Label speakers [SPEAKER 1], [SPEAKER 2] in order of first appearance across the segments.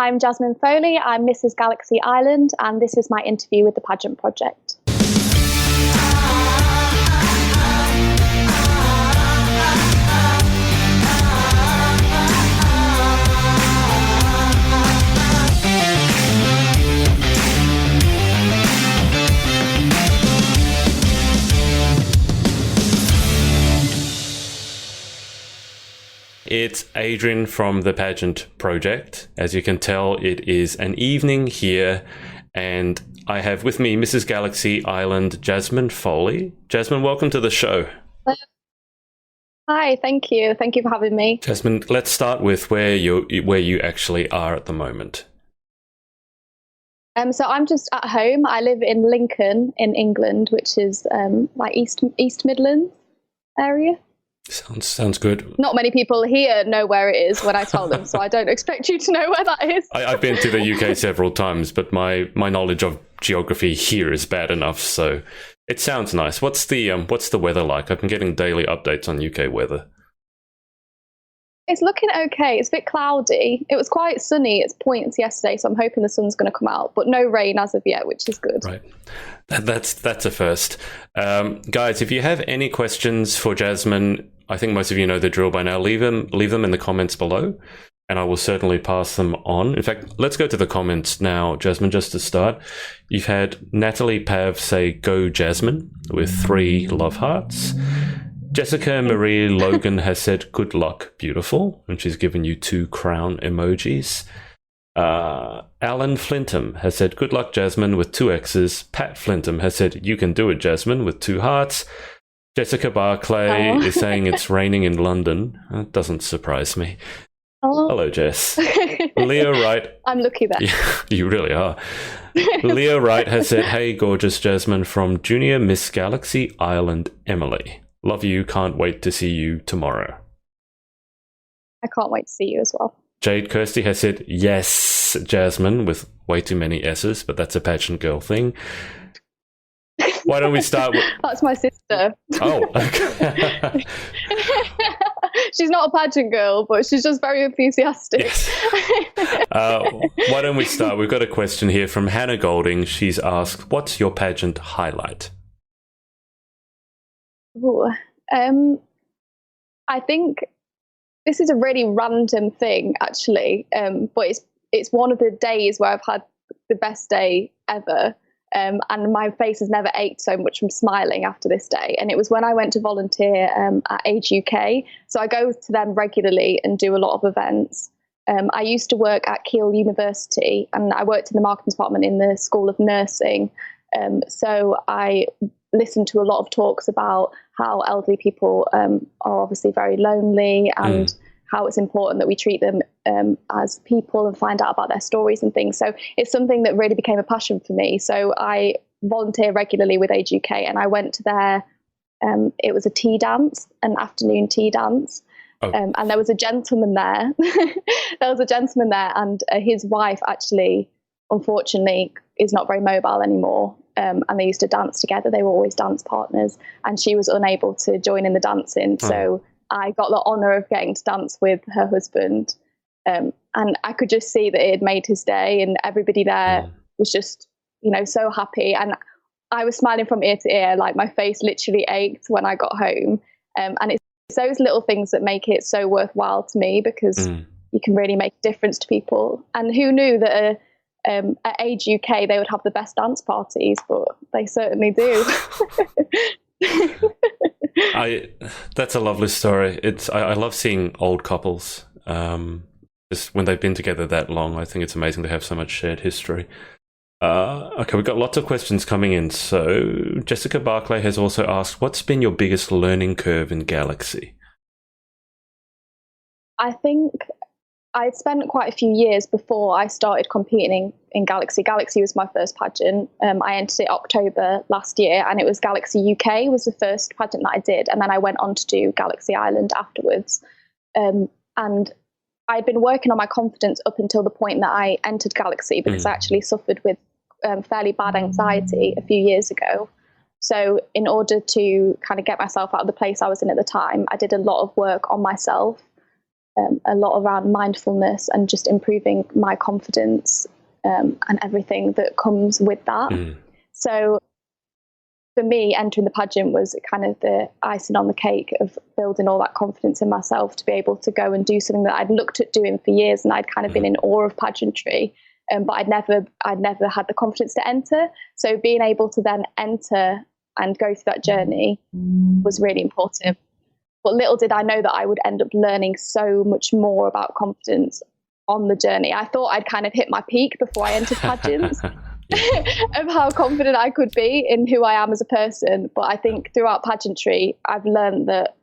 [SPEAKER 1] I'm Jasmine Foley, I'm Mrs. Galaxy Island, and this is my interview with the Pageant project.
[SPEAKER 2] It's Adrian from the Pageant project. As you can tell, it is an evening here, and I have with me Mrs. Galaxy Island, Jasmine Foley. Jasmine, welcome to the show.
[SPEAKER 1] Hi, thank you. Thank you for having me.
[SPEAKER 2] Jasmine, let's start with where you actually are at the moment.
[SPEAKER 1] So I'm just at home. I live in Lincoln in England, which is like East Midlands area.
[SPEAKER 2] Sounds good.
[SPEAKER 1] Not many people here know where it is when I tell them, so I don't expect you to know where that is.
[SPEAKER 2] I've been to the UK several times, but my knowledge of geography here is bad enough, so it sounds nice. What's the weather like? I've been getting daily updates on UK weather.
[SPEAKER 1] It's looking okay. It's a bit cloudy. It was quite sunny at points yesterday, so I'm hoping the sun's going to come out, but no rain as of yet, which is good.
[SPEAKER 2] Right. That's a first. Guys, if you have any questions for Jasmine, I think most of you know the drill by now. Leave them in the comments below, and I will certainly pass them on. In fact, let's go to the comments now, Jasmine, just to start. You've had Natalie Pav say, "Go Jasmine," with 3 love hearts. Jessica Marie Logan has said, "Good luck, beautiful," and she's given you 2 crown emojis. Alan Flintham has said, "Good luck, Jasmine," with 2 X's. Pat Flintham has said, "You can do it, Jasmine," with 2 hearts. Jessica Barclay is saying it's raining in London. That doesn't surprise me. Hello, Jess. Leah Wright.
[SPEAKER 1] I'm lucky there.
[SPEAKER 2] Yeah, you really are. Leah Wright has said, "Hey, gorgeous Jasmine, from Junior Miss Galaxy Island, Emily. Love you. Can't wait to see you tomorrow."
[SPEAKER 1] I can't wait to see you as well.
[SPEAKER 2] Jade Kirsty has said, "Yes, Jasmine," with way too many S's, but that's a pageant girl thing. Why don't we start with...
[SPEAKER 1] That's my sister.
[SPEAKER 2] Oh, okay.
[SPEAKER 1] She's not a pageant girl, but she's just very enthusiastic.
[SPEAKER 2] Yes. Why don't we start? We've got a question here from Hannah Golding. She's asked, "What's your pageant highlight?"
[SPEAKER 1] Ooh, I think this is a really random thing, actually, but it's one of the days where I've had the best day ever. And my face has never ached so much from smiling after this day. And it was when I went to volunteer at Age UK. So I go to them regularly and do a lot of events. I used to work at Keele University, and I worked in the marketing department in the School of Nursing. So I listened to a lot of talks about how elderly people are obviously very lonely, and how it's important that we treat them as people and find out about their stories and things. So it's something that really became a passion for me. So I volunteer regularly with Age UK, and I went to their, it was a tea dance, an afternoon tea dance. Oh. And there was a gentleman there. And his wife actually, unfortunately, is not very mobile anymore. And they used to dance together. They were always dance partners, and she was unable to join in the dancing. So I got the honour of getting to dance with her husband, and I could just see that it had made his day, and everybody there was just, so happy. And I was smiling from ear to ear, like my face literally ached when I got home. And it's those little things that make it so worthwhile to me, because you can really make a difference to people. And who knew that at Age UK they would have the best dance parties, but they certainly do.
[SPEAKER 2] That's a lovely story. I love seeing old couples, just when they've been together that long. I think it's amazing to have so much shared history. Okay, we've got lots of questions coming in. So Jessica Barclay has also asked, "What's been your biggest learning curve in Galaxy?"
[SPEAKER 1] I think I'd spent quite a few years before I started competing in Galaxy. Galaxy was my first pageant. I entered it October last year, and it was Galaxy UK was the first pageant that I did. And then I went on to do Galaxy Island afterwards. And I'd been working on my confidence up until the point that I entered Galaxy, because I actually suffered with fairly bad anxiety a few years ago. So in order to kind of get myself out of the place I was in at the time, I did a lot of work on myself. a lot around mindfulness and just improving my confidence and everything that comes with that. So for me, entering the pageant was kind of the icing on the cake of building all that confidence in myself to be able to go and do something that I'd looked at doing for years, and I'd kind of been in awe of pageantry, but I'd never had the confidence to enter. So being able to then enter and go through that journey was really important. But little did I know that I would end up learning so much more about confidence on the journey. I thought I'd kind of hit my peak before I entered pageants. Of how confident I could be in who I am as a person. But I think throughout pageantry, I've learned that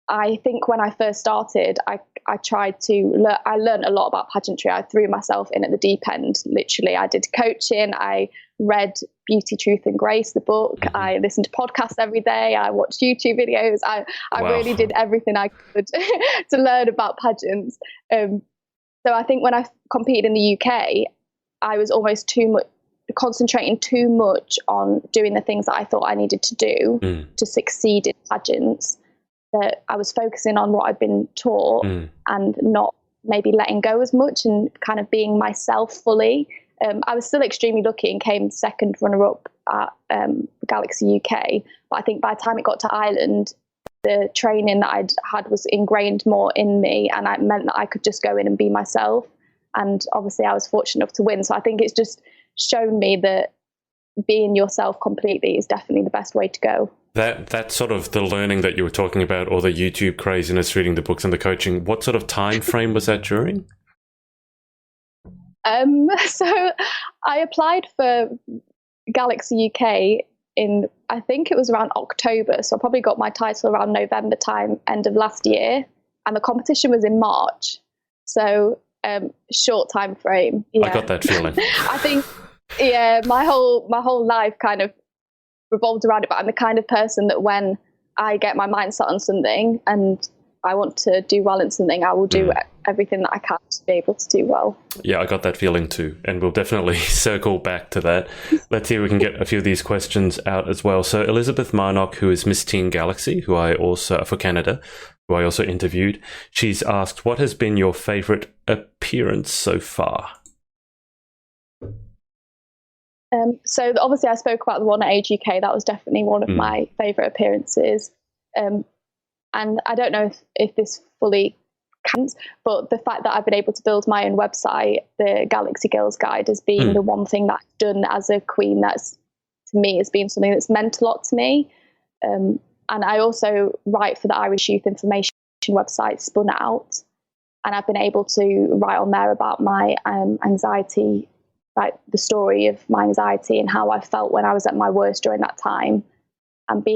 [SPEAKER 1] I think when I first started, I learned a lot about pageantry. I threw myself in at the deep end. Literally, I did coaching. I read Beauty, Truth and Grace, the book. I listened to podcasts every day. I watched YouTube videos. I really did everything I could to learn about pageants. So I think when I competed in the UK, I was almost concentrating too much on doing the things that I thought I needed to do to succeed in pageants, that I was focusing on what I'd been taught and not maybe letting go as much and kind of being myself fully. I was still extremely lucky and came second runner-up at Galaxy UK. But I think by the time it got to Ireland, the training that I'd had was ingrained more in me, and it meant that I could just go in and be myself. And obviously I was fortunate enough to win. So I think it's just shown me that being yourself completely is definitely the best way to go.
[SPEAKER 2] That sort of the learning that you were talking about, or the YouTube craziness, reading the books and the coaching, what sort of time frame was that during?
[SPEAKER 1] So I applied for Galaxy UK in, I think it was around October. So I probably got my title around November time, end of last year. And the competition was in March. So short time frame. Yeah.
[SPEAKER 2] I got that feeling.
[SPEAKER 1] I think, my whole life kind of revolved around it, but I'm the kind of person that when I get my mind set on something and I want to do well in something, I will do everything that I can to be able to do well. Yeah,
[SPEAKER 2] I got that feeling too, and we'll definitely circle back to that. Let's see if we can get a few of these questions out as well. So Elizabeth Marnock, who is Miss Teen Galaxy, who I also, for Canada, who I also interviewed, she's asked, what has been your favourite appearance so far?
[SPEAKER 1] So obviously I spoke about the one at Age UK. That was definitely one of my favourite appearances. And I don't know if this fully counts, but the fact that I've been able to build my own website, the Galaxy Girls Guide, has been the one thing that I've done as a queen that's, to me, has been something that's meant a lot to me. And I also write for the Irish Youth Information website, Spun Out, and I've been able to write on there about my anxiety, like the story of my anxiety and how I felt when I was at my worst during that time. And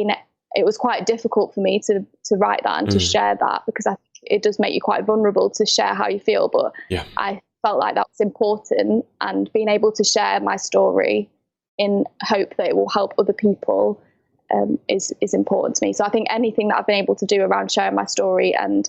[SPEAKER 1] it was quite difficult for me to write that and to share that, because I think it does make you quite vulnerable to share how you feel. But I felt like that was important, and being able to share my story in hope that it will help other people is important to me. So I think anything that I've been able to do around sharing my story and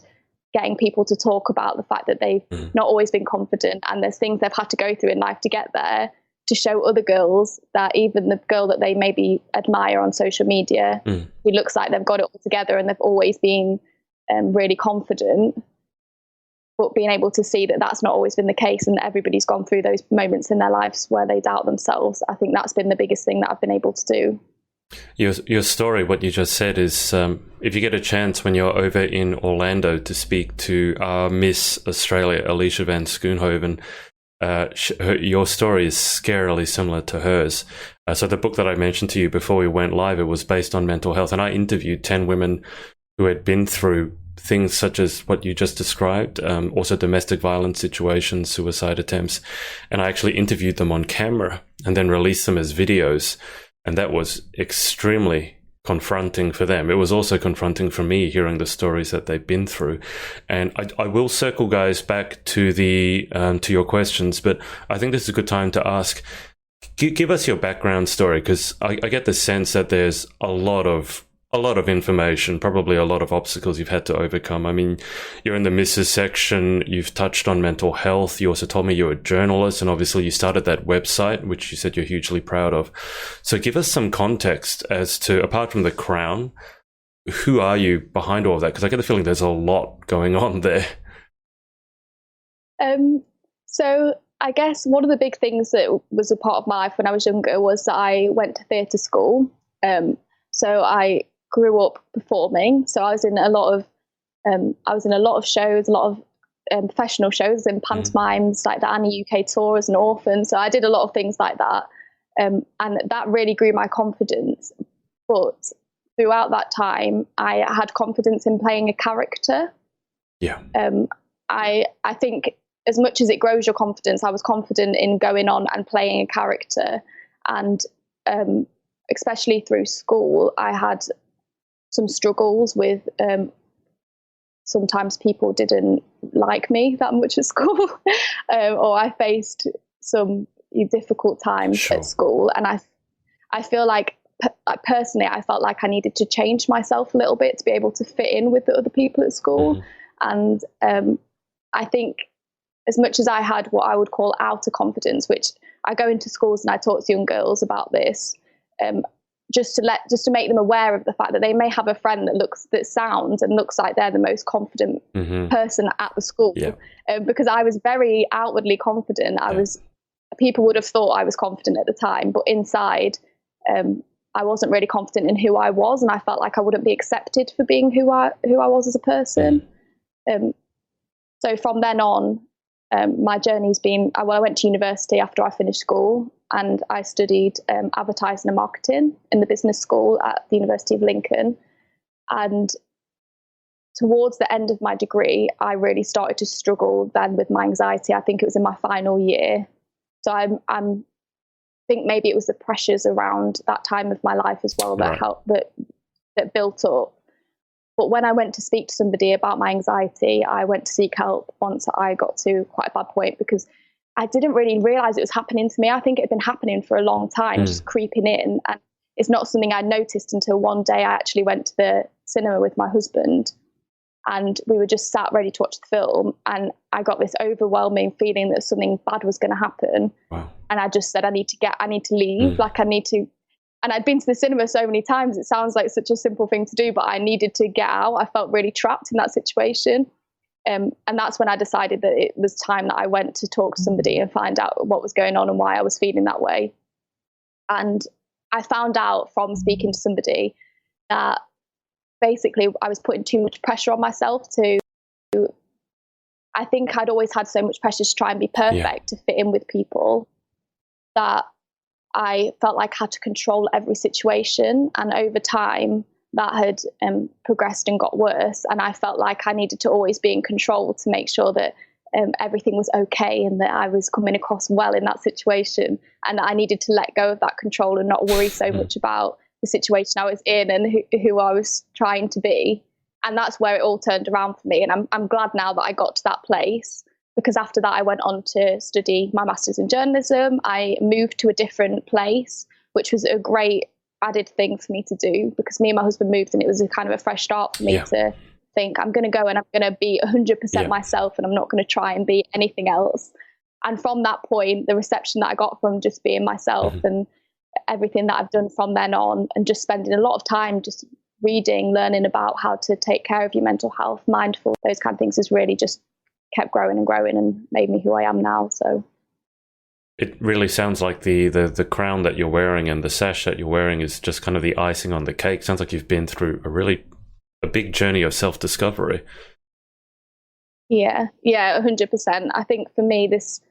[SPEAKER 1] getting people to talk about the fact that they've not always been confident and there's things they've had to go through in life to get there, to show other girls that even the girl that they maybe admire on social media, who looks like they've got it all together and they've always been really confident, but being able to see that that's not always been the case and that everybody's gone through those moments in their lives where they doubt themselves. I think that's been the biggest thing that I've been able to do.
[SPEAKER 2] Your story, what you just said, is if you get a chance when you're over in Orlando to speak to Miss Australia, Alicia Van Schoonhoven, your story is scarily similar to hers. So the book that I mentioned to you before we went live, it was based on mental health, and I interviewed 10 women who had been through things such as what you just described, also domestic violence situations, suicide attempts, and I actually interviewed them on camera and then released them as videos. And that was extremely confronting for them. It was also confronting for me, hearing the stories that they've been through. And I will circle, guys, back to to your questions, but I think this is a good time to ask, give us your background story, because I get the sense that there's a lot of information, probably a lot of obstacles you've had to overcome. I mean, you're in the Misses section, you've touched on mental health, you also told me you're a journalist, and obviously you started that website, which you said you're hugely proud of. So give us some context as to, apart from the crown, who are you behind all of that? Because I get the feeling there's a lot going on there.
[SPEAKER 1] So I guess one of the big things that was a part of my life when I was younger was that I went to theatre school. So I grew up performing. So I was in a lot of shows, a lot of professional shows and pantomimes like the Annie UK tour as an orphan. So I did a lot of things like that. And that really grew my confidence. But throughout that time, I had confidence in playing a character.
[SPEAKER 2] Yeah.
[SPEAKER 1] I think as much as it grows your confidence, I was confident in going on and playing a character. And especially through school, I had some struggles with sometimes people didn't like me that much at school, or I faced some difficult times at school. And I feel like personally, I felt like I needed to change myself a little bit to be able to fit in with the other people at school. And I think as much as I had what I would call outer confidence, which I go into schools and I talk to young girls about this, just to make them aware of the fact that they may have a friend that sounds and looks like they're the most confident person at the school. Because I was very outwardly confident. People would have thought I was confident at the time, but inside, I wasn't really confident in who I was, and I felt like I wouldn't be accepted for being who I was as a person. So from then on, my journey's been, I went to university after I finished school, and I studied advertising and marketing in the business school at the University of Lincoln. And towards the end of my degree, I really started to struggle then with my anxiety. I think it was in my final year. So I think maybe it was the pressures around that time of my life as well that helped, that built up. But when I went to speak to somebody about my anxiety, I went to seek help once I got to quite a bad point, because I didn't really realize it was happening to me. I think it had been happening for a long time, just creeping in. And it's not something I noticed until one day I actually went to the cinema with my husband, and we were just sat ready to watch the film. And I got this overwhelming feeling that something bad was going to happen.
[SPEAKER 2] Wow.
[SPEAKER 1] And I just said, I need to leave. And I'd been to the cinema so many times. It sounds like such a simple thing to do, but I needed to get out. I felt really trapped in that situation. And that's when I decided that it was time that I went to talk to somebody and find out what was going on and why I was feeling that way. And I found out from speaking to somebody that basically I was putting too much pressure on myself I think I'd always had so much pressure to try and be perfect, to fit in with people, that I felt like I had to control every situation. And over time, that had progressed and got worse. And I felt like I needed to always be in control to make sure that everything was okay and that I was coming across well in that situation, and that I needed to let go of that control and not worry so much about the situation I was in and who I was trying to be. And that's where it all turned around for me. And I'm glad now that I got to that place, because after that I went on to study my master's in journalism. I moved to a different place, which was a great added thing for me to do, because me and my husband moved, and it was a kind of a fresh start for me to think, I'm going to go and I'm going to be 100% myself, and I'm not going to try and be anything else. And from that point, the reception that I got from just being myself and everything that I've done from then on, and just spending a lot of time just reading, learning about how to take care of your mental health, mindful, those kind of things, has really just kept growing and growing and made me who I am now. So
[SPEAKER 2] it really sounds like the crown that you're wearing and the sash that you're wearing is just kind of the icing on the cake. Sounds like you've been through a big journey of self-discovery.
[SPEAKER 1] Yeah, 100%. I think for me, this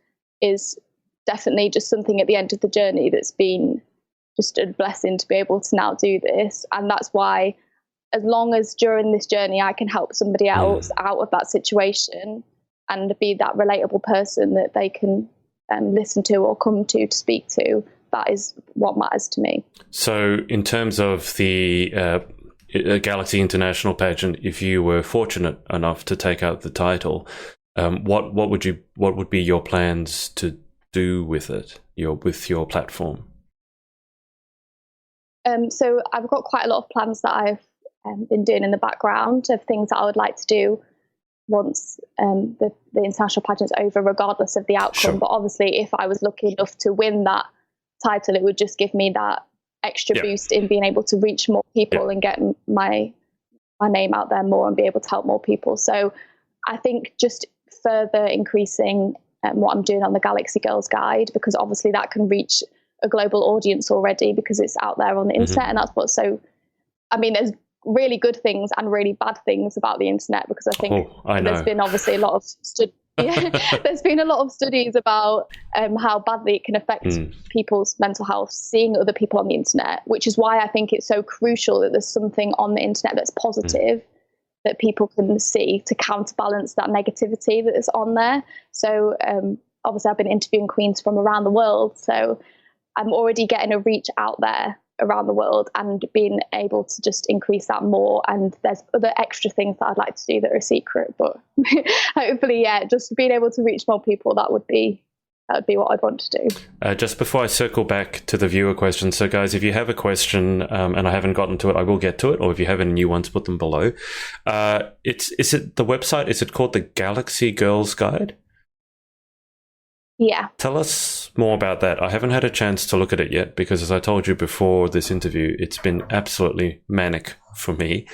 [SPEAKER 1] is definitely just something at the end of the journey that's been just a blessing to be able to now do this. And that's why, as long as during this journey I can help somebody else out of that situation and be that relatable person that they can listen to or come to speak to, that is what matters to me. So
[SPEAKER 2] in terms of the Galaxy International pageant, if you were fortunate enough to take out the title, what would be your plans to do with it, with your platform?
[SPEAKER 1] So I've got quite a lot of plans that I've been doing in the background of things that I would like to do once the international pageant's over, regardless of the outcome. Sure. But obviously, if I was lucky enough to win that title, it would just give me that extra boost in being able to reach more people and get my my name out there more and be able to help more people. So I think just further increasing what I'm doing on the Galaxy Girls Guide, because obviously that can reach a global audience already because it's out there on the internet. And that's what's so, I mean, there's really good things and really bad things about the internet, because I think there's been obviously a lot of there's been a lot of studies about how badly it can affect people's mental health, seeing other people on the internet, which is why I think it's so crucial that there's something on the internet that's positive that people can see to counterbalance that negativity that is on there. So obviously I've been interviewing queens from around the world, so I'm already getting a reach out there around the world and being able to just increase that more. And there's other extra things that I'd like to do that are a secret, but hopefully, just being able to reach more people, that would be what I'd want to do.
[SPEAKER 2] Just before I circle back to the viewer question, so guys, if you have a question and I haven't gotten to it, I will get to it, or if you have any new ones, put them below. Is it the website? Is it called the Galaxy Girls Guide?
[SPEAKER 1] Yeah.
[SPEAKER 2] Tell us more about that. I haven't had a chance to look at it yet because, as I told you before this interview, it's been absolutely manic for me.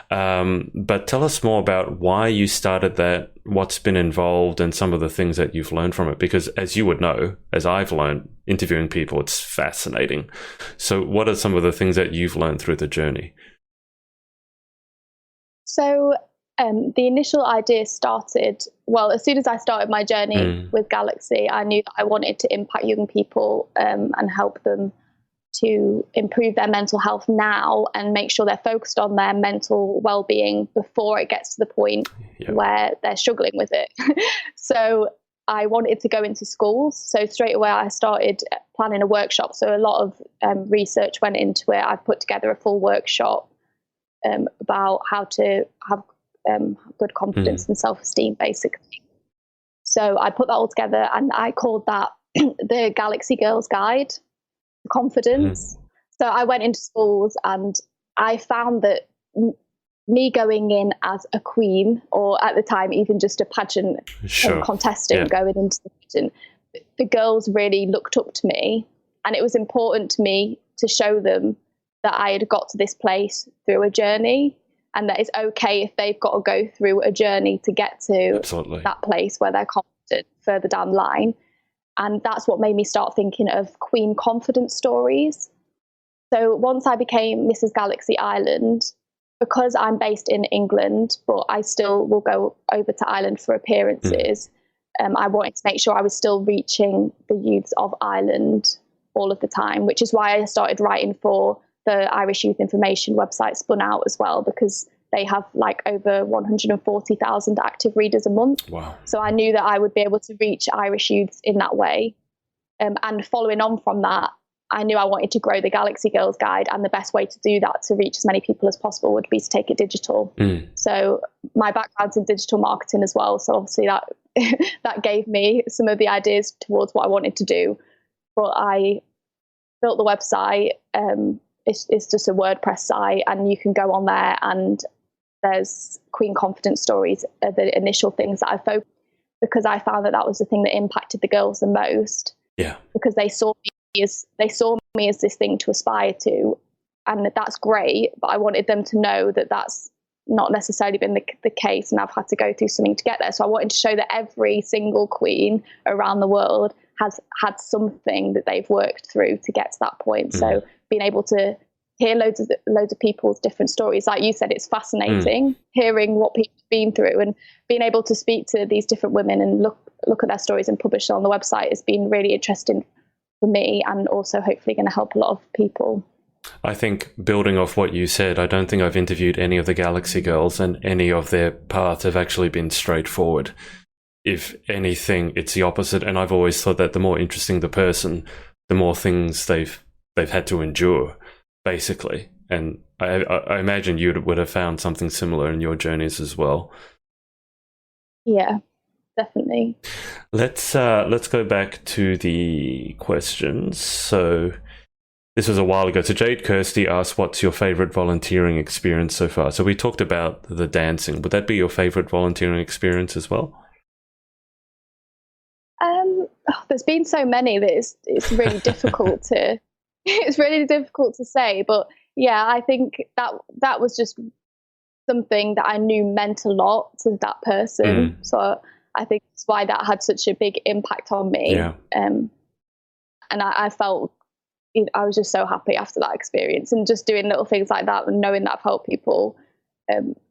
[SPEAKER 2] But tell us more about why you started that, what's been involved, and some of the things that you've learned from it. Because as you would know, as I've learned interviewing people, it's fascinating. So what are some of the things that you've learned through the journey?
[SPEAKER 1] So the initial idea started, as soon as I started my journey with Galaxy, I knew that I wanted to impact young people and help them to improve their mental health now and make sure they're focused on their mental well-being before it gets to the point where they're struggling with it. So I wanted to go into schools. So straight away I started planning a workshop. So a lot of research went into it. I put together a full workshop about how to have good confidence and self-esteem, basically. So I put that all together and I called that the Galaxy Girls Guide to Confidence. So I went into schools and I found that me going in as a queen, or at the time even just a pageant contestant going into the pageant, the girls really looked up to me, and it was important to me to show them that I had got to this place through a journey, and that it's okay if they've got to go through a journey to get to that place where they're confident further down the line. And that's what made me start thinking of queen confidence stories. So once I became Mrs. Galaxy Ireland, because I'm based in England, but I still will go over to Ireland for appearances, I wanted to make sure I was still reaching the youths of Ireland all of the time, which is why I started writing for the Irish Youth Information website Spun Out as well, because they have like over 140,000 active readers a month.
[SPEAKER 2] Wow.
[SPEAKER 1] So I knew that I would be able to reach Irish youths in that way. And following on from that, I knew I wanted to grow the Galaxy Girls Guide, and the best way to do that, to reach as many people as possible, would be to take it digital. So my background's in digital marketing as well. So obviously that that gave me some of the ideas towards what I wanted to do. But I built the website. It's just a WordPress site, and you can go on there and there's Queen Confidence stories are the initial things that I focused, because I found that was the thing that impacted the girls the most. Yeah. Because they saw me as this thing to aspire to, and that's great, but I wanted them to know that that's not necessarily been the case, and I've had to go through something to get there. So I wanted to show that every single queen around the world has had something that they've worked through to get to that point. So being able to hear loads of people's different stories, like you said, it's fascinating hearing what people have been through, and being able to speak to these different women and look at their stories and publish it on the website has been really interesting for me, and also hopefully going to help a lot of people.
[SPEAKER 2] I think, building off what you said, I don't think I've interviewed any of the Galaxy girls, and any of their paths have actually been straightforward. If anything, it's the opposite. And I've always thought that the more interesting the person, the more things they've had to endure, basically. And I imagine you would have found something similar in your journeys as well.
[SPEAKER 1] Yeah, definitely.
[SPEAKER 2] Let's go back to the questions. So this was a while ago. So Jade Kirsty asked, what's your favorite volunteering experience so far? So we talked about the dancing. Would that be your favorite volunteering experience as well?
[SPEAKER 1] There's been so many that it's really difficult to say. But yeah, I think that was just something that I knew meant a lot to that person. So I think that's why that had such a big impact on me.
[SPEAKER 2] Yeah.
[SPEAKER 1] And I felt, I was just so happy after that experience, and just doing little things like that and knowing that I've helped people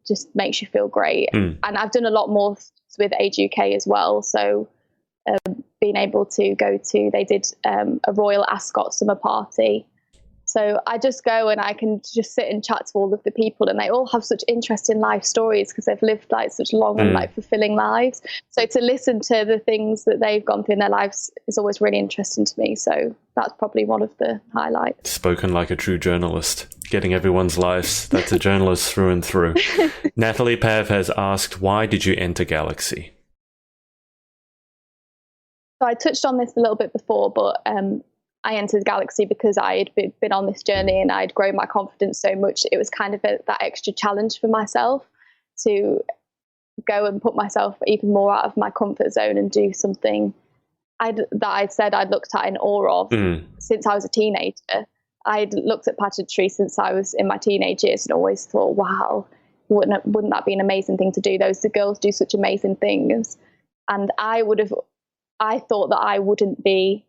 [SPEAKER 1] just makes you feel great. And I've done a lot more with Age UK as well. So being able to go to, they did a Royal Ascot summer party. So I just go and I can just sit and chat to all of the people, and they all have such interesting life stories because they've lived like such long and like fulfilling lives. So to listen to the things that they've gone through in their lives is always really interesting to me. So that's probably one of the highlights.
[SPEAKER 2] Spoken like a true journalist, getting everyone's lives. That's a journalist through and through. Natalie Pav has asked, why did you enter Galaxy?
[SPEAKER 1] So I touched on this a little bit before, but I entered Galaxy because I had been on this journey and I'd grown my confidence so much. It was kind of that extra challenge for myself to go and put myself even more out of my comfort zone and do something that I'd said I'd looked at in awe of since I was a teenager. I'd looked at pageantry since I was in my teenage years and always thought, wow, wouldn't that be an amazing thing to do? The girls do such amazing things. And I thought that I wouldn't be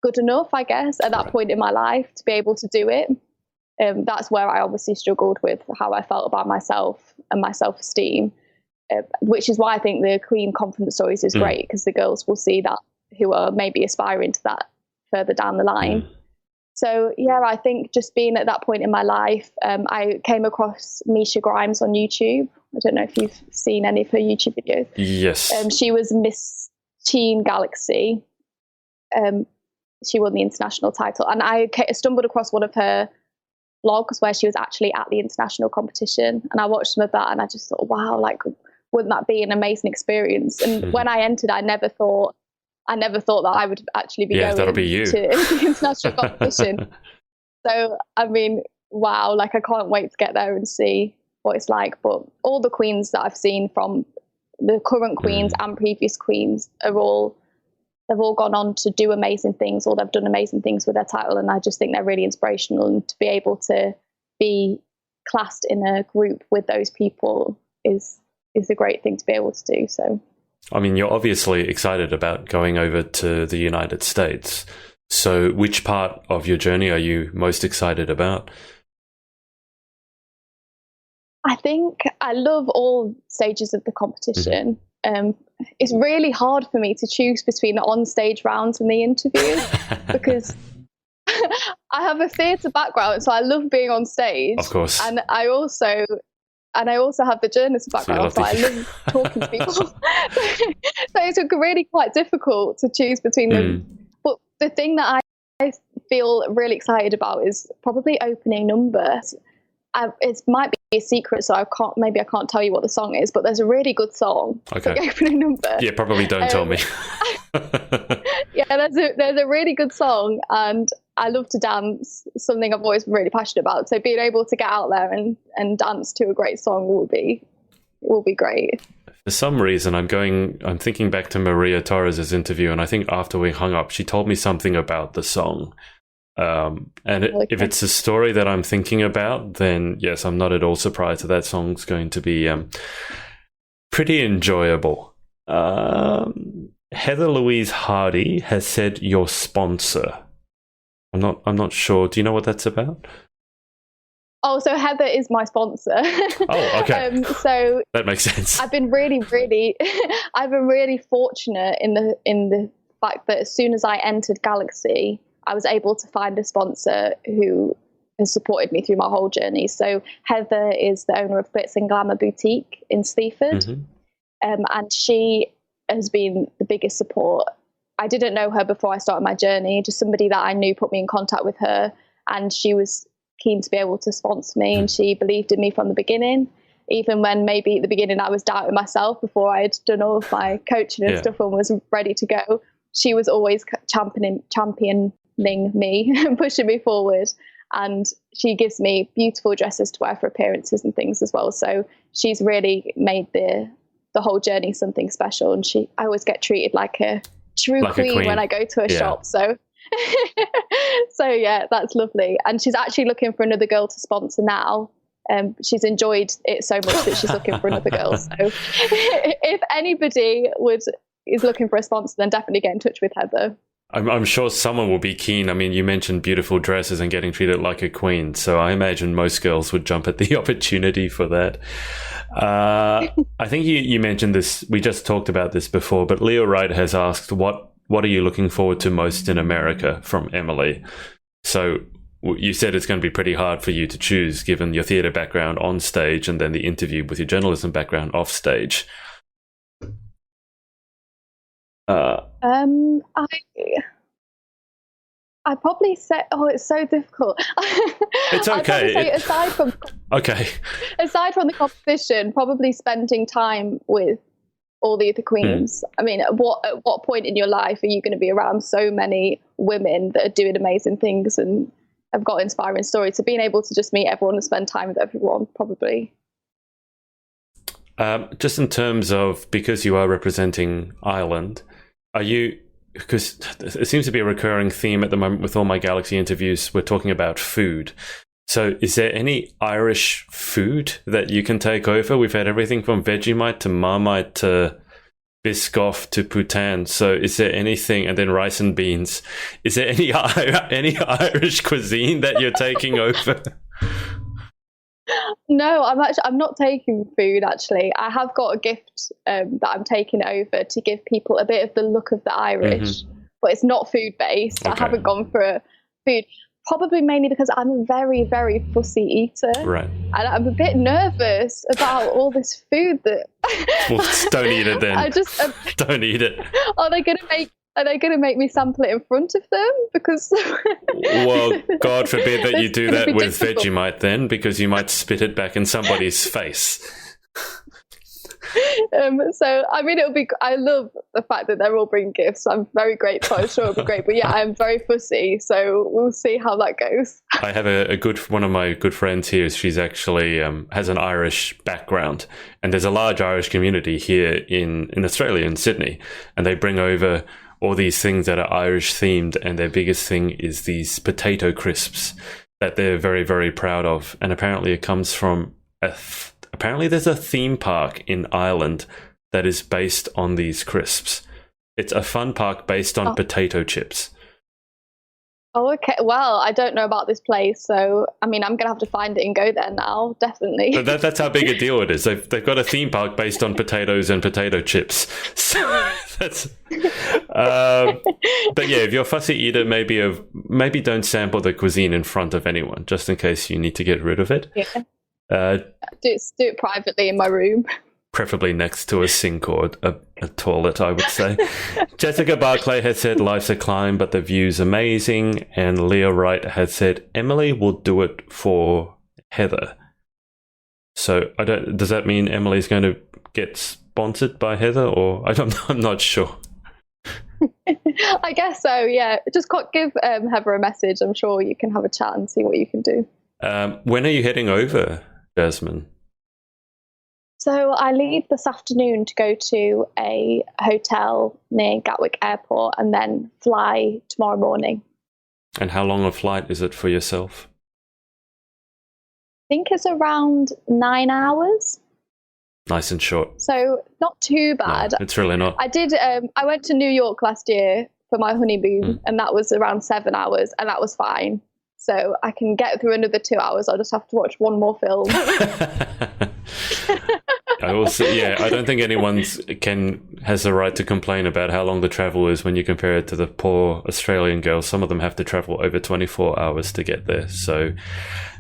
[SPEAKER 1] good enough, I guess, at that point in my life to be able to do it. That's where I obviously struggled with how I felt about myself and my self-esteem, which is why I think the Queen Confidence Stories is great, because the girls will see that who are maybe aspiring to that further down the line. So, yeah, I think just being at that point in my life, I came across Misha Grimes on YouTube. I don't know if you've seen any of her YouTube videos.
[SPEAKER 2] Yes.
[SPEAKER 1] She was Miss Teen Galaxy. She won the international title, and I stumbled across one of her vlogs where she was actually at the international competition, and I watched some of that and I just thought, wow, like, wouldn't that be an amazing experience? And when I entered, I never thought that I would actually be going
[SPEAKER 2] that'll be you.
[SPEAKER 1] to the international competition. So I mean, wow, like I can't wait to get there and see what it's like. But all the queens that I've seen, from the current queens and previous queens, they've all gone on to do amazing things, or they've done amazing things with their title. And I just think they're really inspirational, and to be able to be classed in a group with those people is a great thing to be able to do. So,
[SPEAKER 2] I mean, you're obviously excited about going over to the United States. So which part of your journey are you most excited about?
[SPEAKER 1] I think I love all stages of the competition. It's really hard for me to choose between the on-stage rounds and the interviews because I have a theatre background, so I love being on stage.
[SPEAKER 2] Of course.
[SPEAKER 1] And I also have the journalist background, so I love talking to people. So it's really quite difficult to choose between them. But the thing that I feel really excited about is probably opening number. It might be a secret, so I can't tell you what the song is, but there's a really good song.
[SPEAKER 2] Okay.
[SPEAKER 1] Like opening number.
[SPEAKER 2] Yeah, probably don't tell me.
[SPEAKER 1] Yeah, there's a really good song, and I love to dance, something I've always been really passionate about. So being able to get out there and dance to a great song will be great.
[SPEAKER 2] For some reason, I'm thinking back to Maria Torres's interview, and I think after we hung up, she told me something about the song. If it's a story that I'm thinking about, then yes, I'm not at all surprised that song's going to be pretty enjoyable. Heather Louise Hardy has said your sponsor. I'm not sure. Do you know what that's about?
[SPEAKER 1] Oh, so Heather is my sponsor.
[SPEAKER 2] Oh, okay.
[SPEAKER 1] So
[SPEAKER 2] that makes sense.
[SPEAKER 1] I've been really fortunate in the fact that as soon as I entered Galaxy, I was able to find a sponsor who has supported me through my whole journey. So Heather is the owner of Glitz and Glamour Boutique in Sleaford. And she has been the biggest support. I didn't know her before I started my journey. Just somebody that I knew put me in contact with her, and she was keen to be able to sponsor me, and she believed in me from the beginning, even when maybe at the beginning I was doubting myself before I had done all of my coaching and stuff and was ready to go. She was always championing me and pushing me forward, and she gives me beautiful dresses to wear for appearances and things as well. So she's really made the whole journey something special, and I always get treated like a true queen when I go to a shop. So yeah, that's lovely. And she's actually looking for another girl to sponsor now. she's enjoyed it so much that she's looking for another girl. So if anybody is looking for a sponsor, then definitely get in touch with Heather.
[SPEAKER 2] I'm sure someone will be keen. I mean, you mentioned beautiful dresses and getting treated like a queen, so I imagine most girls would jump at the opportunity for that. I think you mentioned this. We just talked about this before, but Leo Wright has asked, what are you looking forward to most in America from Emily? So you said it's going to be pretty hard for you to choose, given your theatre background on stage and then the interview with your journalism background off stage.
[SPEAKER 1] I probably say, it's so difficult.
[SPEAKER 2] It's okay.
[SPEAKER 1] Say, aside from the competition, probably spending time with all the other queens. I mean, at what point in your life are you going to be around so many women that are doing amazing things and have got inspiring stories? So being able to just meet everyone and spend time with everyone, probably.
[SPEAKER 2] Just in terms of, because you are representing Ireland, because it seems to be a recurring theme at the moment with all my Galaxy interviews, we're talking about food. So is there any Irish food that you can take over? We've had everything from Vegemite to Marmite to Biscoff to Poutine. So is there anything, and then rice and beans, is there any Irish cuisine that you're taking over?
[SPEAKER 1] No, I'm not taking food, actually. I have got a gift that I'm taking over to give people a bit of the look of the Irish, but it's not food-based. Okay. I haven't gone for a food, probably mainly because I'm a very, very fussy eater. Right. And I'm a bit nervous about all this food that...
[SPEAKER 2] Well, don't eat it then. Don't eat it.
[SPEAKER 1] Are they going to make me sample it in front of them? Because
[SPEAKER 2] well, God forbid that you do that with Vegemite then, because you might spit it back in somebody's face.
[SPEAKER 1] So I mean, I love the fact that they're all bringing gifts. I'm very grateful. I'm sure it'll be great. But yeah, I'm very fussy, so we'll see how that goes.
[SPEAKER 2] I have one of my good friends here. She's actually has an Irish background, and there's a large Irish community here in Australia, in Sydney, and they bring over all these things that are Irish themed, and their biggest thing is these potato crisps that they're very, very proud of. And apparently it comes from apparently there's a theme park in Ireland that is based on these crisps. It's a fun park based on potato chips.
[SPEAKER 1] Oh, okay. Well, I don't know about this place, so I mean, I'm gonna have to find it and go there now, definitely.
[SPEAKER 2] But that's how big a deal it is. They've got a theme park based on potatoes and potato chips. So that's. But yeah, if you're a fussy eater, maybe don't sample the cuisine in front of anyone, just in case you need to get rid of it.
[SPEAKER 1] Yeah. Do it privately in my room.
[SPEAKER 2] Preferably next to a sink or a toilet, I would say. Jessica Barclay has said life's a climb, but the view's amazing. And Leah Wright has said Emily will do it for Heather. So does that mean Emily's going to get sponsored by Heather, or I'm not sure.
[SPEAKER 1] I guess so. Yeah, just give Heather a message. I'm sure you can have a chat and see what you can do.
[SPEAKER 2] When are you heading over, Jasmine?
[SPEAKER 1] So I leave this afternoon to go to a hotel near Gatwick Airport and then fly tomorrow morning.
[SPEAKER 2] And how long a flight is it for yourself?
[SPEAKER 1] I think it's around 9 hours.
[SPEAKER 2] Nice and short.
[SPEAKER 1] So not too bad.
[SPEAKER 2] No, it's really not.
[SPEAKER 1] I went to New York last year for my honeymoon and that was around 7 hours and that was fine. So I can get through another 2 hours. I'll just have to watch one more film.
[SPEAKER 2] I don't think anyone has the right to complain about how long the travel is when you compare it to the poor Australian girls. Some of them have to travel over 24 hours to get there. So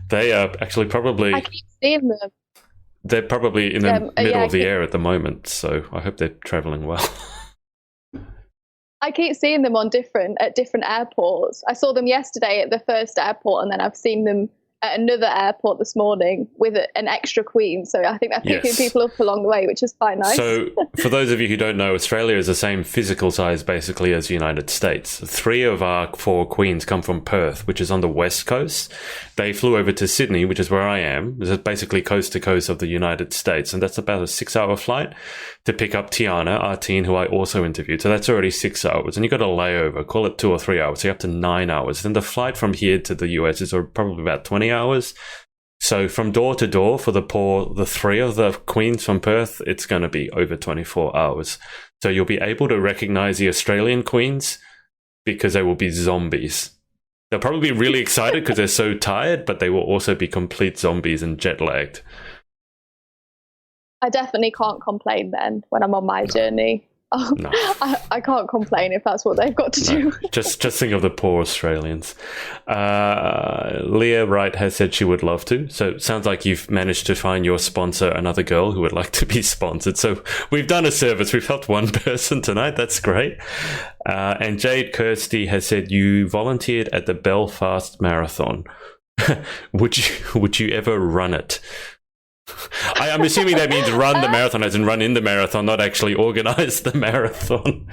[SPEAKER 2] they are actually probably...
[SPEAKER 1] I keep seeing them.
[SPEAKER 2] They're probably in the middle of the air at the moment. So I hope they're traveling well.
[SPEAKER 1] I keep seeing them at different airports. I saw them yesterday at the first airport, and then I've seen them at another airport this morning with an extra queen. So I think they're picking people up along the way, which is quite nice.
[SPEAKER 2] So for those of you who don't know, Australia is the same physical size basically as the United States. 3 of our 4 queens come from Perth, which is on the west coast. They flew over to Sydney, which is where I am. It's basically coast to coast of the United States. And that's about a 6-hour flight to pick up Tiana, our teen, who I also interviewed. So that's already 6 hours. And you've got a layover, call it 2 or 3 hours. So you're up to 9 hours. Then the flight from here to the US is probably about 20 hours. So from door to door for the three of the queens from Perth, it's going to be over 24 hours. So you'll be able to recognize the Australian queens because they will be zombies. They'll probably be really excited because they're so tired, but they will also be complete zombies and jet lagged.
[SPEAKER 1] I definitely can't complain then when I'm on my journey. Oh,
[SPEAKER 2] No.
[SPEAKER 1] I can't complain if that's what they've got to do.
[SPEAKER 2] Just think of the poor Australians. Leah Wright has said she would love to. So it sounds like you've managed to find your sponsor, another girl who would like to be sponsored. So we've done a service. We've helped one person tonight. That's great. And Jade Kirsty has said you volunteered at the Belfast Marathon. Would you ever run it? I'm assuming that means run the marathon as in run in the marathon, not actually organize the marathon.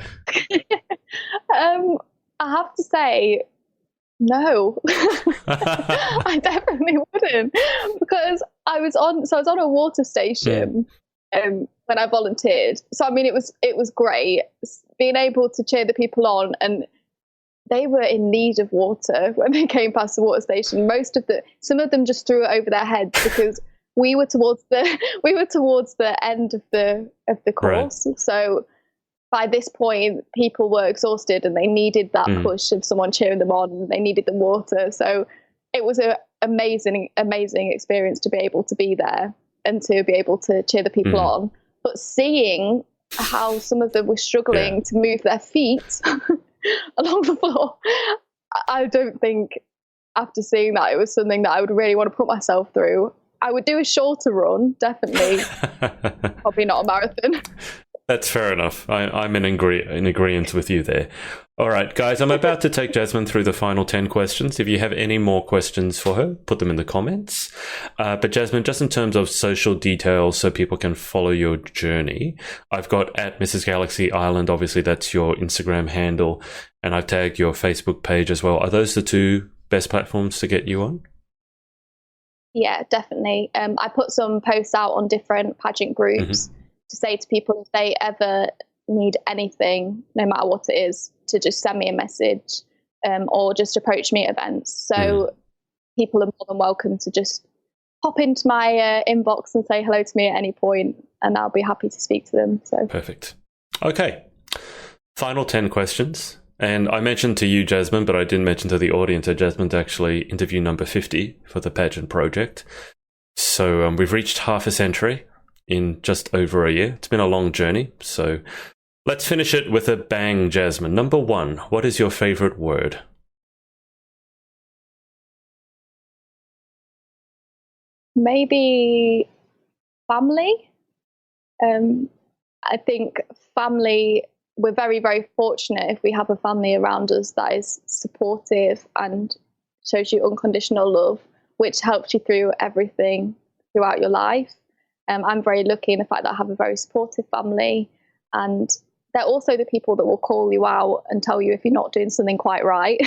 [SPEAKER 1] I have to say, no. I definitely wouldn't, because I was on a water station when I volunteered. So I mean, it was great being able to cheer the people on, and they were in need of water when they came past the water station. Some of them just threw it over their heads because we were towards the end of the course. Right. So by this point, people were exhausted and they needed that push of someone cheering them on. And they needed the water. So it was an amazing experience to be able to be there and to be able to cheer the people on. But seeing how some of them were struggling to move their feet along the floor, I don't think after seeing that it was something that I would really want to put myself through. I would do a shorter run, definitely. Probably not a marathon.
[SPEAKER 2] That's fair enough. I'm in agreement with you there. All right, guys, I'm about to take Jasmine through the final 10 questions. If you have any more questions for her, put them in the comments. But Jasmine, just in terms of social details so people can follow your journey, I've got at Mrs. Galaxy Island. Obviously, that's your Instagram handle. And I've tagged your Facebook page as well. Are those the two best platforms to get you on?
[SPEAKER 1] Yeah, definitely. I put some posts out on different pageant groups to say to people if they ever need anything, no matter what it is, to just send me a message or just approach me at events. So people are more than welcome to just pop into my inbox and say hello to me at any point, and I'll be happy to speak to them. So
[SPEAKER 2] perfect. Okay. Final 10 questions. And I mentioned to you, Jasmine, but I didn't mention to the audience that Jasmine's actually interview number 50 for the Pageant project. So we've reached half a century in just over a year. It's been a long journey. So let's finish it with a bang, Jasmine. Number 1, what is your favorite word?
[SPEAKER 1] Maybe family. I think family, we're very, very fortunate if we have a family around us that is supportive and shows you unconditional love, which helps you through everything throughout your life. I'm very lucky in the fact that I have a very supportive family, and they're also the people that will call you out and tell you if you're not doing something quite right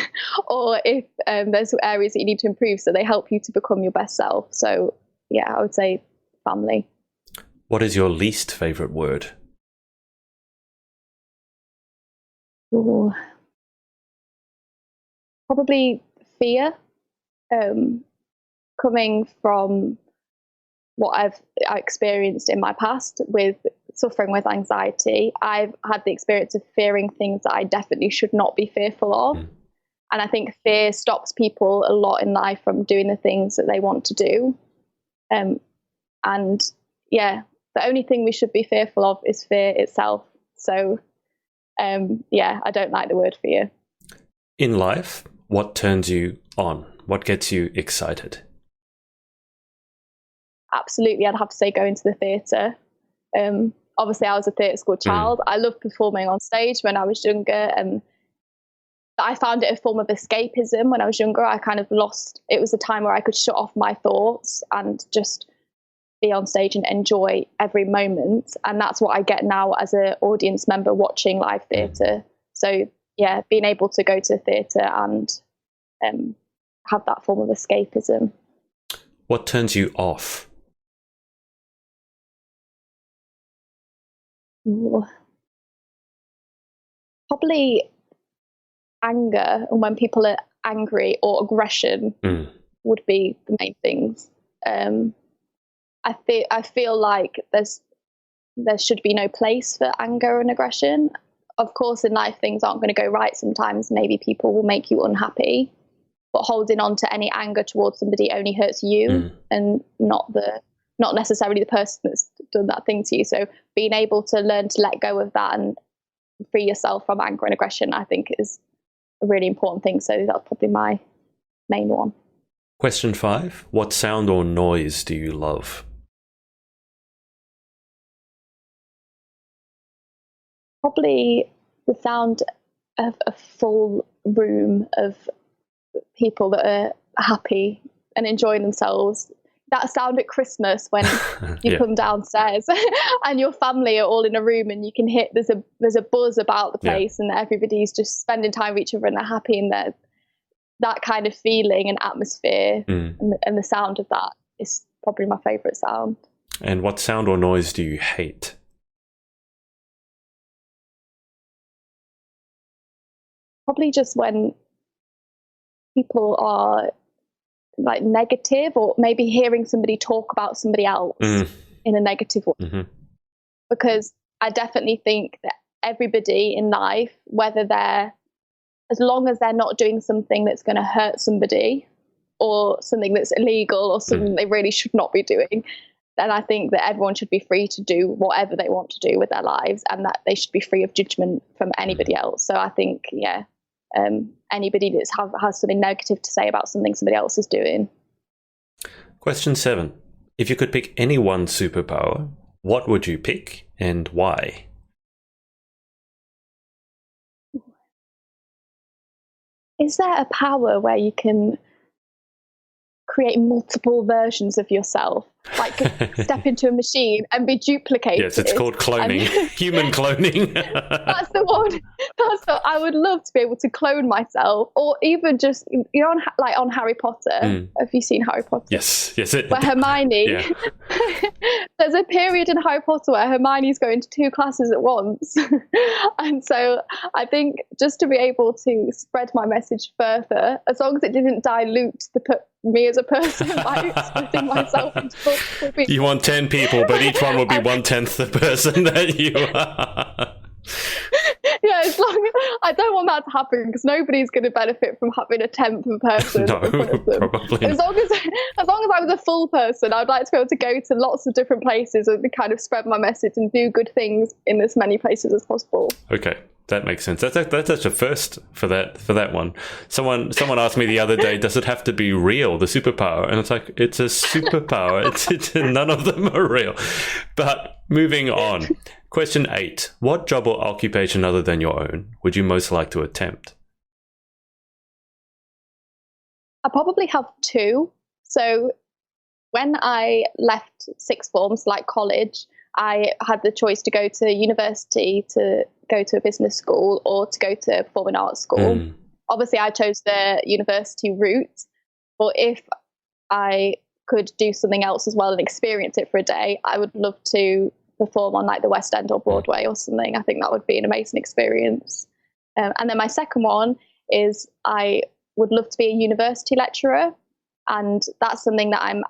[SPEAKER 1] or if there's areas that you need to improve, so they help you to become your best self. So yeah, I would say family.
[SPEAKER 2] What is your least favorite word?
[SPEAKER 1] Ooh. Probably fear, coming from what I've experienced in my past with suffering with anxiety. I've had the experience of fearing things that I definitely should not be fearful of. And I think fear stops people a lot in life from doing the things that they want to do. And yeah, the only thing we should be fearful of is fear itself. So yeah, I don't like the word fear.
[SPEAKER 2] In life, what turns you on? What gets you excited?
[SPEAKER 1] Absolutely, I'd have to say going to the theatre. Obviously, I was a theatre school child. I loved performing on stage when I was younger, and I found it a form of escapism when I was younger. I kind of lost, it was a time where I could shut off my thoughts and just be on stage and enjoy every moment. And that's what I get now as an audience member watching live theatre. So yeah, being able to go to theatre and have that form of escapism.
[SPEAKER 2] What turns you off?
[SPEAKER 1] Ooh. Probably anger, and when people are angry, or aggression would be the main things. I feel like there should be no place for anger and aggression. Of course, in life, things aren't going to go right sometimes. Maybe people will make you unhappy, but holding on to any anger towards somebody only hurts you and not necessarily the person that's done that thing to you. So being able to learn to let go of that and free yourself from anger and aggression, I think, is a really important thing. So that's probably my main one.
[SPEAKER 2] Question 5. What sound or noise do you love?
[SPEAKER 1] Probably the sound of a full room of people that are happy and enjoying themselves. That sound at Christmas when you come downstairs and your family are all in a room and you can hear there's a buzz about the place and everybody's just spending time with each other and they're happy, and that kind of feeling and atmosphere and the sound of that is probably my favourite sound.
[SPEAKER 2] And what sound or noise do you hate?
[SPEAKER 1] Probably just when people are like negative, or maybe hearing somebody talk about somebody else in a negative way. Because I definitely think that everybody in life, as long as they're not doing something that's going to hurt somebody or something that's illegal or something they really should not be doing, then I think that everyone should be free to do whatever they want to do with their lives, and that they should be free of judgment from anybody else. So I think, anybody that has something negative to say about something somebody else is doing.
[SPEAKER 2] Question 7. If you could pick any one superpower, what would you pick and why?
[SPEAKER 1] Is there a power where you can create multiple versions of yourself, like step into a machine and be duplicated?
[SPEAKER 2] Yes, it's called cloning. Human cloning.
[SPEAKER 1] That's the one. I would love to be able to clone myself, or even just, on Harry Potter. Have you seen Harry Potter?
[SPEAKER 2] Yes.
[SPEAKER 1] Where Hermione, there's a period in Harry Potter where Hermione's going to 2 classes at once. And so I think just to be able to spread my message further, as long as it didn't dilute me as a person by splitting myself into multiple people.
[SPEAKER 2] You want 10 people, but each one will be 1/10 the person that you are.
[SPEAKER 1] Yeah, as long I don't want that to happen, because nobody's going to benefit from having a 10th of a person.
[SPEAKER 2] No,
[SPEAKER 1] in front of them.
[SPEAKER 2] probably
[SPEAKER 1] as long as I was a full person, I'd like to be able to go to lots of different places and kind of spread my message and do good things in as many places as possible.
[SPEAKER 2] Okay. That makes sense. That's a first for that one. Someone asked me the other day, does it have to be real, the superpower? And it's like, it's a superpower. It's none of them are real. But moving on. Question 8. What job or occupation other than your own would you most like to attempt?
[SPEAKER 1] I probably have 2. So when I left sixth forms, like college, I had the choice to go to university, to go to a business school, or to go to performing arts school. Obviously, I chose the university route, but if I could do something else as well and experience it for a day, I would love to perform on like the West End or Broadway or something. I think that would be an amazing experience. And then my second one is I would love to be a university lecturer, and that's something that I'm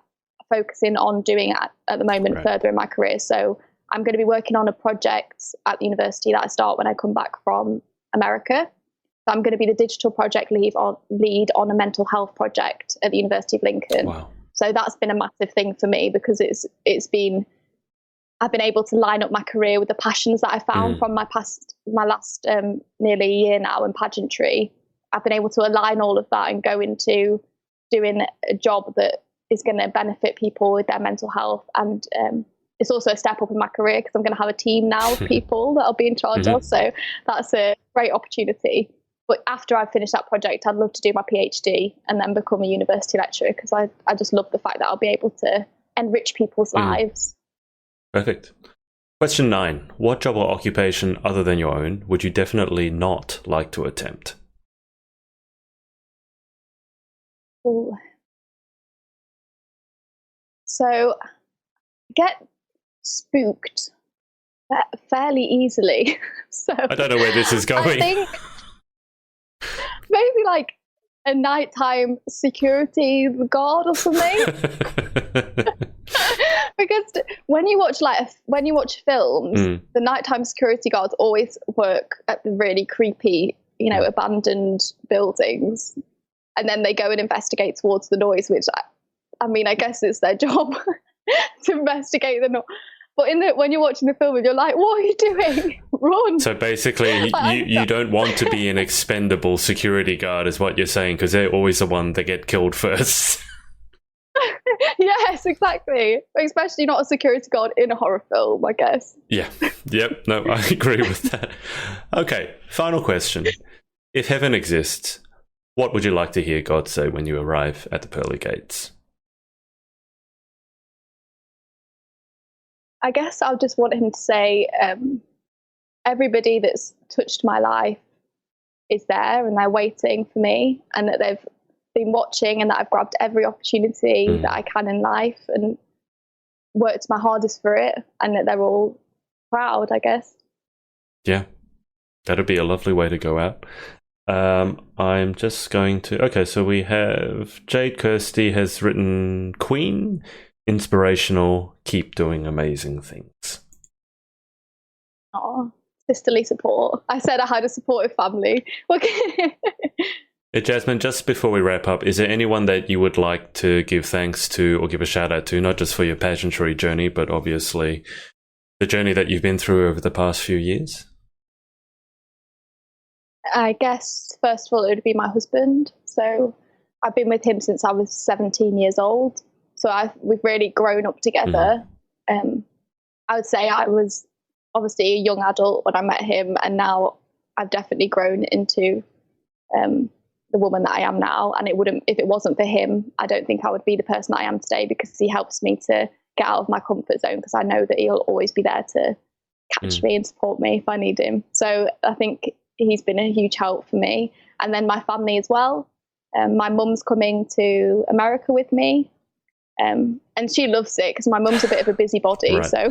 [SPEAKER 1] focusing on doing at the moment further in my career. So I'm going to be working on a project at the university that I start when I come back from America. So I'm going to be the digital project lead on a mental health project at the University of Lincoln. Wow. So that's been a massive thing for me, because I've been able to line up my career with the passions that I found from my last nearly a year now in pageantry. I've been able to align all of that and go into doing a job that is going to benefit people with their mental health. And it's also a step up in my career, because I'm going to have a team now of people that I'll be in charge of. So that's a great opportunity. But after I finish that project, I'd love to do my PhD and then become a university lecturer, because I just love the fact that I'll be able to enrich people's lives.
[SPEAKER 2] Perfect. Question 9. What job or occupation other than your own would you definitely not like to attempt?
[SPEAKER 1] Ooh. So I get spooked fairly easily. So
[SPEAKER 2] I don't know where this is going.
[SPEAKER 1] I think maybe like a nighttime security guard or something. Because when you watch films, the nighttime security guards always work at the really creepy, abandoned buildings, and then they go and investigate towards the noise, which I guess it's their job to investigate the noise. But when you're watching the film, you're like, what are you doing? Run.
[SPEAKER 2] So basically, you don't want to be an expendable security guard, is what you're saying, because they're always the one that get killed first.
[SPEAKER 1] Yes, exactly. Especially not a security guard in a horror film, I guess.
[SPEAKER 2] Yeah. Yep. No, I agree with that. Okay, final question. If heaven exists, what would you like to hear God say when you arrive at the pearly gates?
[SPEAKER 1] I guess I'll just want him to say, everybody that's touched my life is there and they're waiting for me, and that they've been watching, and that I've grabbed every opportunity that I can in life and worked my hardest for it, and that they're all proud, I guess. Yeah,
[SPEAKER 2] that'd be a lovely way to go out. I'm just going to... Okay, so we have Jade Kirsty has written Queen... Inspirational, keep doing amazing things.
[SPEAKER 1] Oh, sisterly support. I said I had a supportive family. Okay.
[SPEAKER 2] Jasmine, just before we wrap up, is there anyone that you would like to give thanks to or give a shout out to, not just for your pageantry journey, but obviously the journey that you've been through over the past few years?
[SPEAKER 1] I guess, first of all, it would be my husband. So I've been with him since I was 17 years old. So we've really grown up together. I would say I was obviously a young adult when I met him, and now I've definitely grown into the woman that I am now. And if it wasn't for him, I don't think I would be the person I am today, because he helps me to get out of my comfort zone, because I know that he'll always be there to catch me and support me if I need him. So I think he's been a huge help for me. And then my family as well. My mum's coming to America with me. And she loves it, because my mum's a bit of a busybody, right. So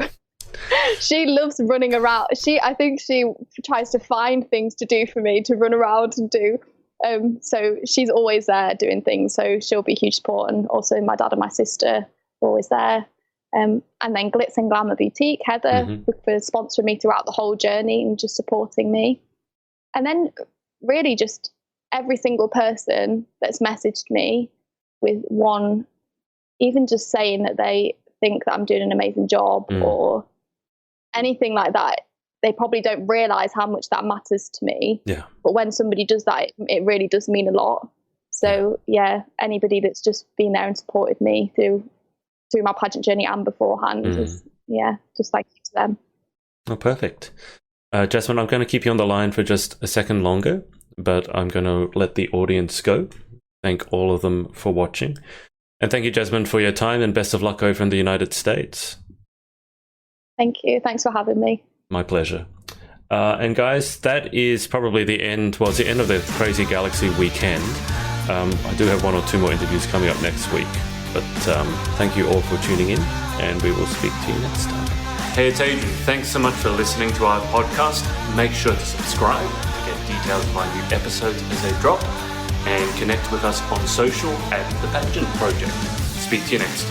[SPEAKER 1] she loves running around. I think she tries to find things to do for me, to run around and do. So she's always there doing things. So she'll be a huge support. And also my dad and my sister are always there. And then Glitz and Glamour Boutique, Heather, for sponsoring me throughout the whole journey and just supporting me. And then really just every single person that's messaged me with one, even just saying that they think that I'm doing an amazing job or anything like that, they probably don't realise how much that matters to me. Yeah. But when somebody does that, it really does mean a lot. So yeah, anybody that's just been there and supported me through my pageant journey and beforehand, just thank you to them.
[SPEAKER 2] Oh, perfect. Jasmine, I'm going to keep you on the line for just a second longer, but I'm going to let the audience go. Thank all of them for watching. And thank you, Jasmine, for your time, and best of luck over in the United States.
[SPEAKER 1] Thank you. Thanks for having me.
[SPEAKER 2] My pleasure. And guys, that is probably the end. Well, it's the end of the Crazy Galaxy weekend. I do have one or two more interviews coming up next week. But thank you all for tuning in, and we will speak to you next time. Hey, it's Adrian. Thanks so much for listening to our podcast. Make sure to subscribe to get details of our new episodes as they drop, and connect with us on social at The Pageant Project. Speak to you next.